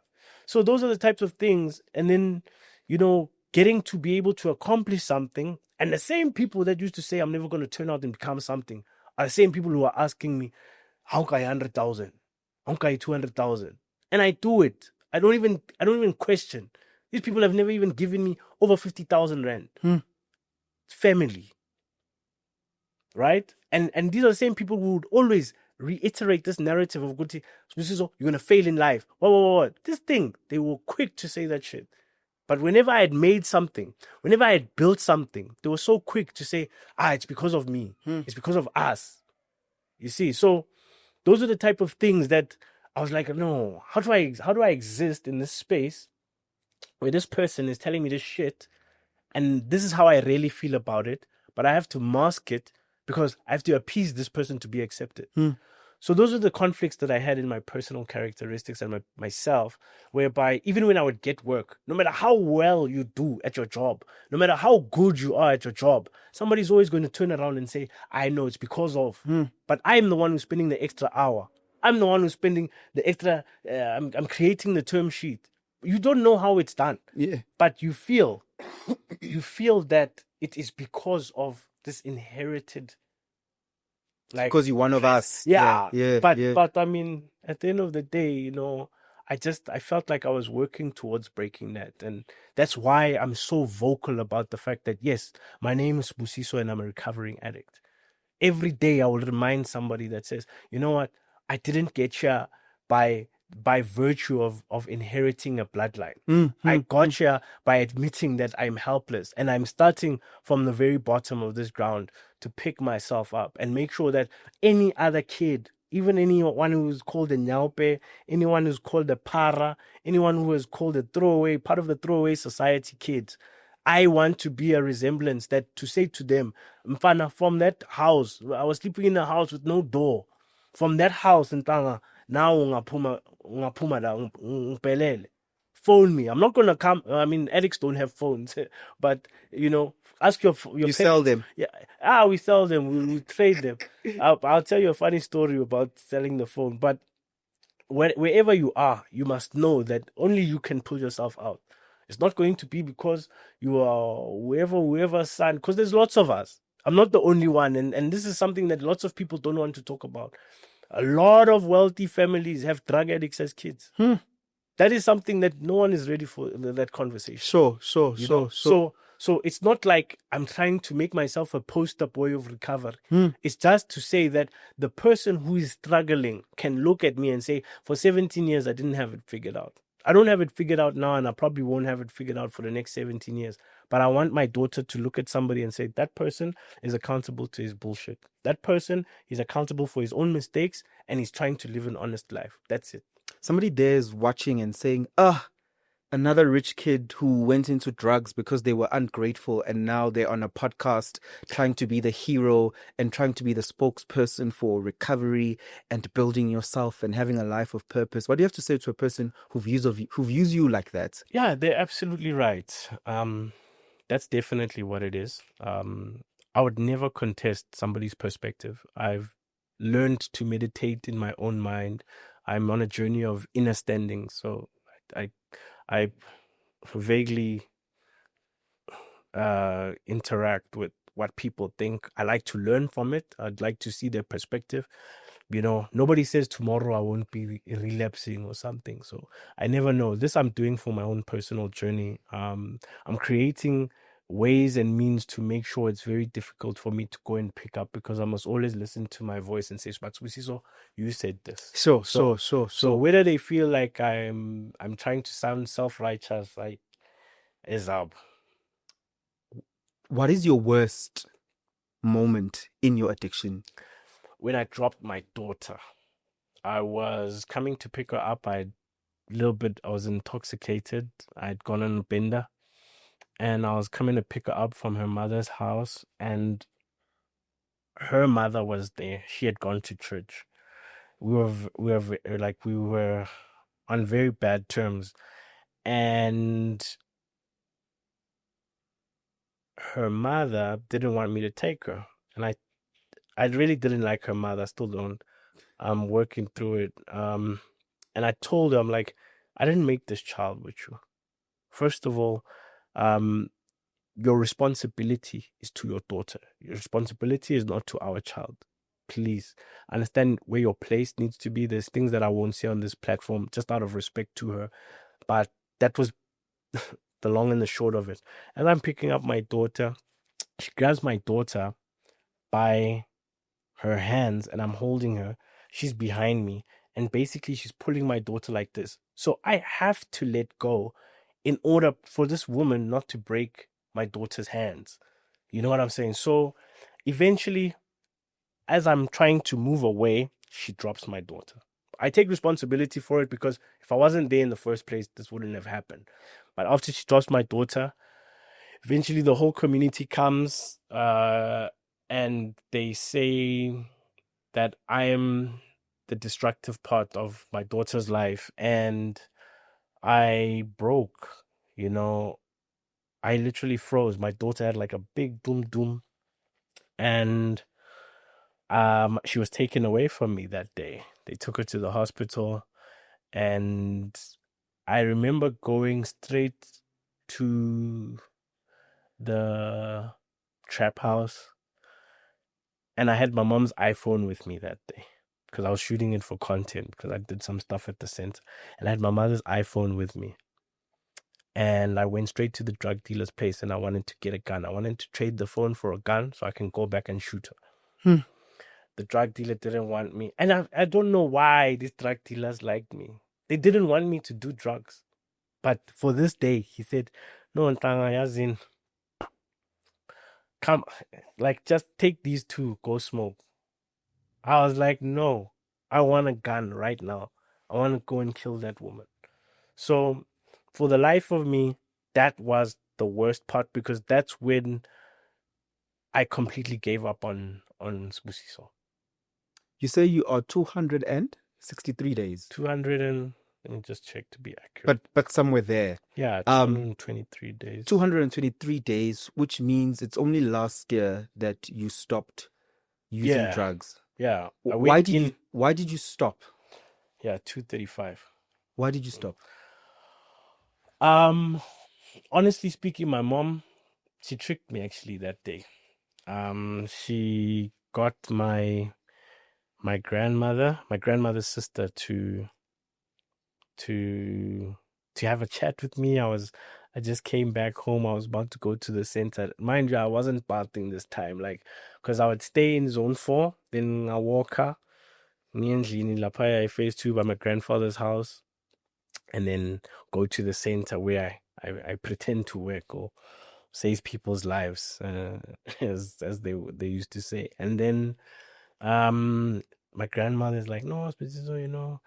S2: So those are the types of things. And then, you know, getting to be able to accomplish something. And the same people that used to say, I'm never going to turn out and become something, are the same people who are asking me, how can I 100,000? How can I 200,000? And I do it. I don't even question. These people have never even given me over 50,000 rand. Family. Right? And these are the same people who would always reiterate this narrative of Guti, you're going to fail in life. What? This thing, they were quick to say that shit. But whenever I had made something, whenever I had built something, they were so quick to say, it's because of me. It's because of us. You see? So those are the type of things that I was like, no, how do I exist in this space where this person is telling me this shit and this is how I really feel about it, but I have to mask it because I have to appease this person to be accepted. So those are the conflicts that I had in my personal characteristics and myself, whereby even when I would get work, no matter how well you do at your job, no matter how good you are at your job, somebody's always going to turn around and say, I know it's because of, but I'm the one who's spending the extra hour. I'm the one who's spending the extra, I'm creating the term sheet. You don't know how it's done.
S1: Yeah.
S2: But you feel that it is because of this inherited, like,
S1: because you're one of us.
S2: But I mean, at the end of the day, you know, I felt like I was working towards breaking that. And that's why I'm so vocal about the fact that, yes, my name is Sibusiso and I'm a recovering addict. Every day I will remind somebody that says, you know what, I didn't get here by virtue of inheriting a bloodline. I got here by admitting that I'm helpless, and I'm starting from the very bottom of this ground to pick myself up and make sure that any other kid, even anyone who's called a nyaupe, anyone who's called a para, anyone who is called a throwaway, part of the throwaway society kids, I want to be a resemblance that to say to them, Mfana, from that house, I was sleeping in a house with no door. From that house in Tanga, now ungapuma ngiphelele. Phone me. I'm not gonna come. I mean, addicts don't have phones, but you know, ask your
S1: you sell them.
S2: Yeah, we sell them. We trade them. I'll tell you a funny story about selling the phone. But wherever you are, you must know that only you can pull yourself out. It's not going to be because you are whoever's son. Because there's lots of us. I'm not the only one, and this is something that lots of people don't want to talk about. A lot of wealthy families have drug addicts as kids. That is something that no one is ready for, that conversation. So it's not like I'm trying to make myself a poster boy of recovery. It's just to say that the person who is struggling can look at me and say, for 17 years, I didn't have it figured out. I don't have it figured out now, and I probably won't have it figured out for the next 17 years. But I want my daughter to look at somebody and say, that person is accountable to his bullshit. That person is accountable for his own mistakes, and he's trying to live an honest life. That's it.
S1: Somebody there is watching and saying, Another rich kid who went into drugs because they were ungrateful, and now they're on a podcast trying to be the hero and trying to be the spokesperson for recovery and building yourself and having a life of purpose. What do you have to say to a person who views you like that?
S2: Yeah, they're absolutely right. That's definitely what it is. I would never contest somebody's perspective. I've learned to meditate in my own mind. I'm on a journey of inner standing, so I I vaguely interact with what people think. I like to learn from it. I'd like to see their perspective. Nobody says tomorrow I won't be relapsing or something. So I never know. This I'm doing for my own personal journey. I'm creating ways and means to make sure it's very difficult for me to go and pick up, because I must always listen to my voice and say, but Sibusiso, you said this. So whether they feel like I'm trying to sound self-righteous, is up.
S1: What is your worst moment in your addiction?
S2: When I dropped my daughter. I was coming to pick her up. I was intoxicated. I'd gone on a bender, and I was coming to pick her up from her mother's house, and her mother was there. She had gone to church. We were on very bad terms, and her mother didn't want me to take her, and I really didn't like her mother. I still don't. I'm working through it. And I told her, I'm like, I didn't make this child with you. First of all, your responsibility is to your daughter. Your responsibility is not to our child. Please understand where your place needs to be. There's things that I won't say on this platform just out of respect to her. But that was the long and the short of it. As I'm picking up my daughter, she grabs my daughter by her hands and I'm holding her. She's behind me. And basically, she's pulling my daughter like this. So I have to let go in order for this woman not to break my daughter's hands. You know what I'm saying? So eventually, as I'm trying to move away, she drops my daughter. I take responsibility for it because if I wasn't there in the first place, this wouldn't have happened. But after she drops my daughter, eventually the whole community comes and they say that I am the destructive part of my daughter's life, and I broke. I literally froze. My daughter had like a big doom, and she was taken away from me that day. They took her to the hospital, and I remember going straight to the trap house, and I had my mom's iPhone with me that day because I was shooting it for content because I did some stuff at the center, and I had my mother's iPhone with me. And I went straight to the drug dealer's place and I wanted to get a gun. I wanted to trade the phone for a gun so I can go back and shoot her. The drug dealer didn't want me. And I don't know why these drug dealers liked me. They didn't want me to do drugs. But for this day, he said, no, Ntanga Yazin, come, like, just take these two, go smoke. I was like, no, I want a gun right now. I want to go and kill that woman. So for the life of me, that was the worst part because that's when I completely gave up on Sibusiso.
S1: You say you are 263 days.
S2: 200 and let me just check to be accurate.
S1: But somewhere there.
S2: Yeah, 223 days.
S1: 223 days, which means it's only last year that you stopped using drugs.
S2: Yeah.
S1: Why did you stop?
S2: Yeah, 235.
S1: Why did you stop?
S2: Honestly speaking, my mom, she tricked me actually that day. She got my grandmother's sister to have a chat with me. I just came back home. I was about to go to the center. Mind you, I wasn't bathing this time, like, because I would stay in zone 4, then I walk out, phase 2 by my grandfather's house, and then go to the center where I pretend to work or save people's lives, as they used to say. And then my grandmother's like, no, Sibusiso,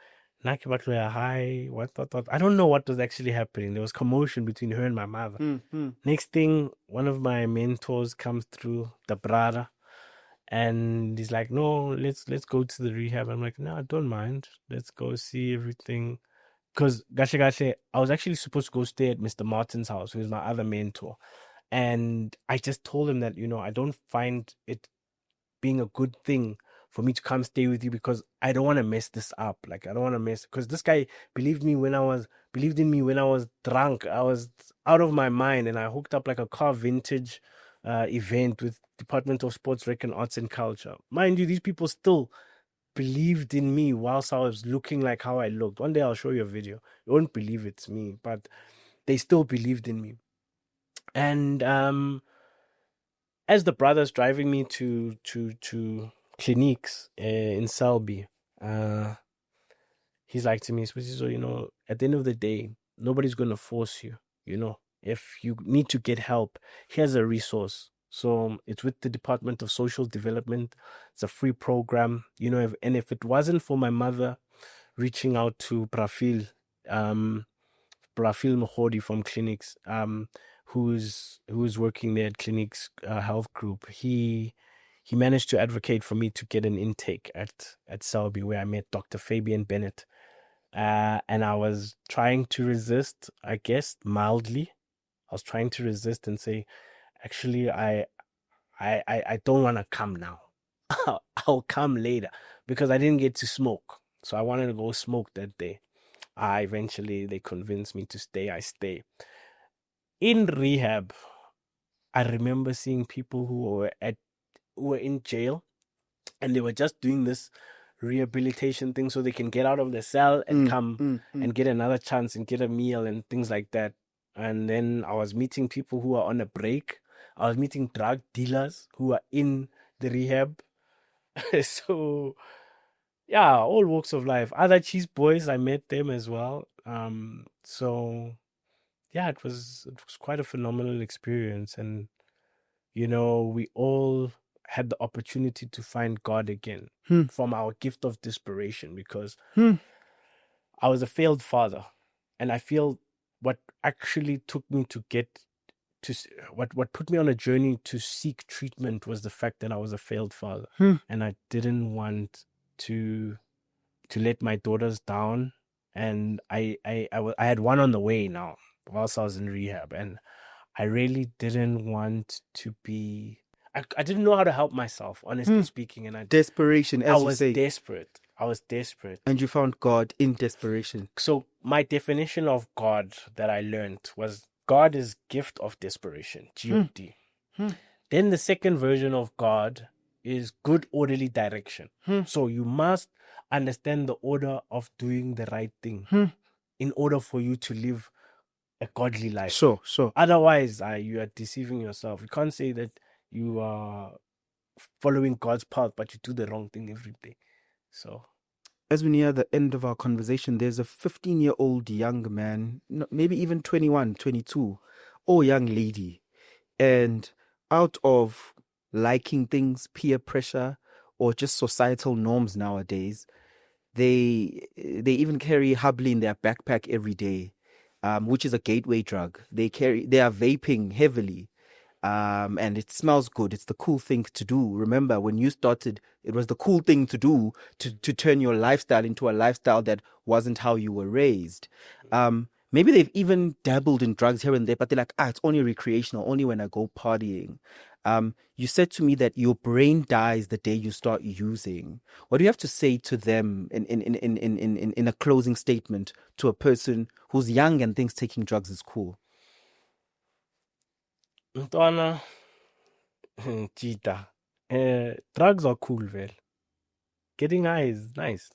S2: Hi, what. I don't know what was actually happening. There was commotion between her and my mother. Next thing, one of my mentors comes through, the brother, and he's like, "No, let's go to the rehab." I'm like, "No, I don't mind. Let's go see everything." Because Gashe, I was actually supposed to go stay at Mr. Martin's house, who's my other mentor. And I just told him that, I don't find it being a good thing for me to come stay with you because I don't want to mess this up. Like I don't want to mess because this guy believed in me when I was drunk. I was out of my mind and I hooked up like a car vintage event with Department of Sports, Rec and Arts and Culture. Mind you, these people still believed in me whilst I was looking like how I looked. One day I'll show you a video. You won't believe it's me, but they still believed in me. And as the brother's driving me to clinics in Selby, he's like to me, Sibusiso, at the end of the day, nobody's gonna force you. If you need to get help, here's a resource. So it's with the Department of Social Development. It's a free program, if it wasn't for my mother reaching out to Brafil Mohodi from clinics, who's working there at clinics health group. He managed to advocate for me to get an intake at Selby, where I met Dr. Fabian Bennett. And I was trying to resist, I guess, mildly. I was trying to resist and say, actually, I don't want to come now. I'll come later because I didn't get to smoke. So I wanted to go smoke that day. Eventually, they convinced me to stay. I stay. In rehab, I remember seeing people who were in jail and they were just doing this rehabilitation thing so they can get out of the cell and come and get another chance and get a meal and things like that. And then I was meeting people who are on a break. I was meeting drug dealers who are in the rehab. So yeah, all walks of life. Other cheese boys, I met them as well. So yeah, it was quite a phenomenal experience, and we all had the opportunity to find God again from our gift of desperation, because I was a failed father, and I feel what actually took me to get to what put me on a journey to seek treatment was the fact that I was a failed father, and I didn't want to let my daughters down, and I had one on the way now whilst I was in rehab, and I really didn't want to be. I didn't know how to help myself, honestly speaking, and
S1: desperation, as you say.
S2: I was desperate,
S1: and you found God in desperation.
S2: So my definition of God that I learned was God is gift of desperation, God. Then the second version of God is good orderly direction. So you must understand the order of doing the right thing in order for you to live a godly life.
S1: Sure.
S2: Otherwise, you are deceiving yourself. You can't say that you are following God's path, but you do the wrong thing every day. So,
S1: as we near the end of our conversation, there's a 15-year-old young man, maybe even 21, 22, or young lady, and out of liking things, peer pressure, or just societal norms nowadays, they even carry Hubley in their backpack every day, which is a gateway drug. They are vaping heavily, and it smells good. It's the cool thing to do. Remember, when you started, it was the cool thing to do to turn your lifestyle into a lifestyle that wasn't how you were raised. Maybe they've even dabbled in drugs here and there, but they're like, it's only recreational, only when I go partying. You said to me that your brain dies the day you start using. What do you have to say to them in a closing statement to a person who's young and thinks taking drugs is cool?
S2: Ntwana, cheetah. Drugs are cool, well. Getting high is nice.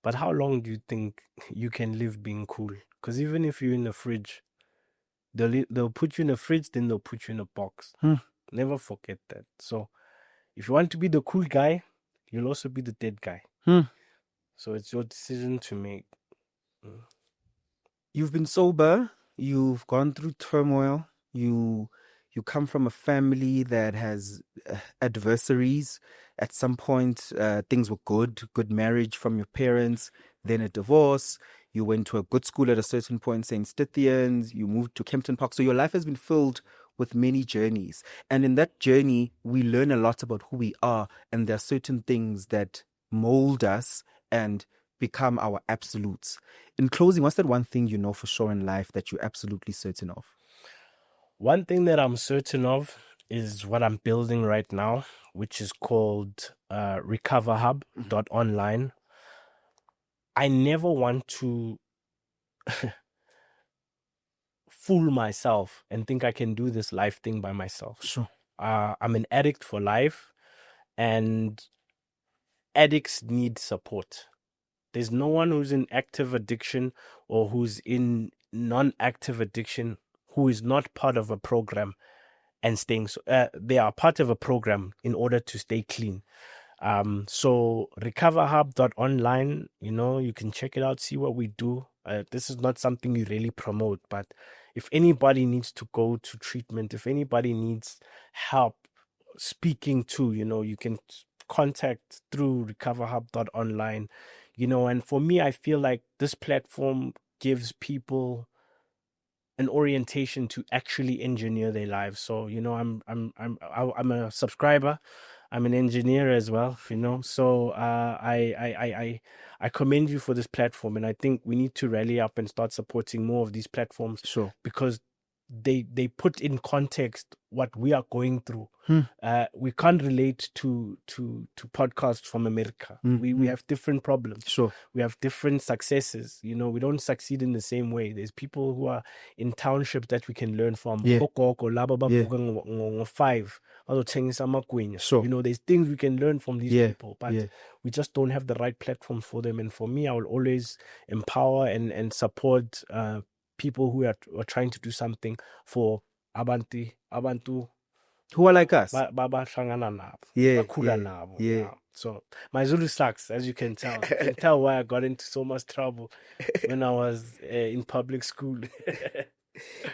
S2: But how long do you think you can live being cool? Because even if you're in the fridge, they'll put you in a fridge, then they'll put you in a box. Never forget that. So if you want to be the cool guy, you'll also be the dead guy. So it's your decision to make.
S1: You've been sober. You've gone through turmoil. You you come from a family that has adversaries. At some point, things were good marriage from your parents, then a divorce. You went to a good school at a certain point, St. Stithians. You moved to Kempton Park. So your life has been filled with many journeys. And in that journey, we learn a lot about who we are. And there are certain things that mold us and become our absolutes. In closing, what's that one thing you know for sure in life that you're absolutely certain of?
S2: One thing that I'm certain of is what I'm building right now, which is called recoverhub.online. I never want to fool myself and think I can do this life thing by myself.
S1: Sure.
S2: I'm an addict for life, and addicts need support. There's no one who's in active addiction or who's in non-active addiction who is not part of a program and staying. They are part of a program in order to stay clean. So recoverhub.online, you can check it out, see what we do. This is not something we really promote, but if anybody needs to go to treatment, if anybody needs help speaking to, you can contact through recoverhub.online, and for me, I feel like this platform gives people an orientation to actually engineer their lives. So, I'm a subscriber. I'm an engineer as well, So I commend you for this platform, and I think we need to rally up and start supporting more of these platforms.
S1: Sure.
S2: Because they put in context what we are going through. We can't relate to podcasts from America. We have different problems.
S1: Sure.
S2: We have different successes. We don't succeed in the same way. There's people who are in townships that we can learn from.
S1: Yeah.
S2: Five.
S1: Sure.
S2: There's things we can learn from these people, but we just don't have the right platform for them. And for me, I will always empower and support people who are trying to do something for abantu
S1: who are like us.
S2: Yeah. So my Zulu sucks, as you can tell. You can tell why I got into so much trouble when I was in public school.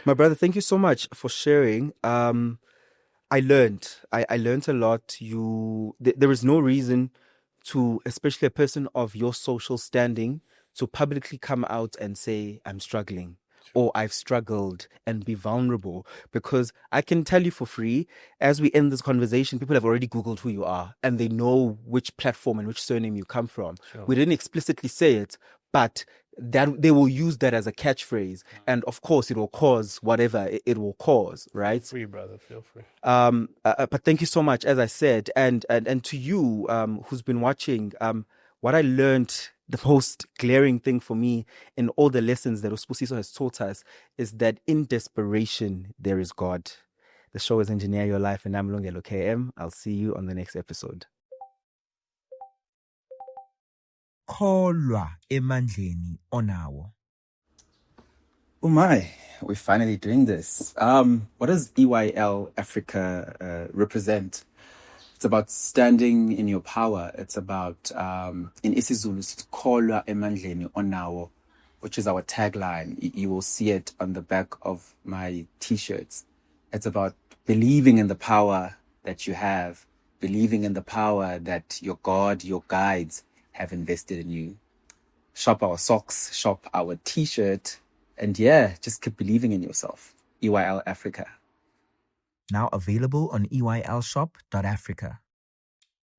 S1: My brother, thank you so much for sharing. I learned a lot. There is no reason to, especially a person of your social standing, to publicly come out and say, I'm struggling. Or I've struggled, and be vulnerable, because I can tell you for free, as we end this conversation, people have already Googled who you are and they know which platform and which surname you come from. Sure. We didn't explicitly say it, but that they will use that as a catchphrase, and of course it will cause whatever it will cause, right?
S2: Free, brother, feel free.
S1: But thank you so much, as I said, and to you who's been watching, what I learned, the most glaring thing for me in all the lessons that Sibusiso has taught us, is that in desperation, there is God. The show is Engineer Your Life, and I'm Lungelo KM. I'll see you on the next episode. Kholwa emandleni onawo. Oh my, we're finally doing this. What does EYL Africa represent? It's about standing in your power. It's about, in isiZulu, it's Kholwa emandleni onawo, which is our tagline. You will see it on the back of my t-shirts. It's about believing in the power that you have, believing in the power that your God, your guides have invested in you. Shop our socks, shop our t-shirt, and just keep believing in yourself. EYL Africa. Now available on EYLshop.Africa.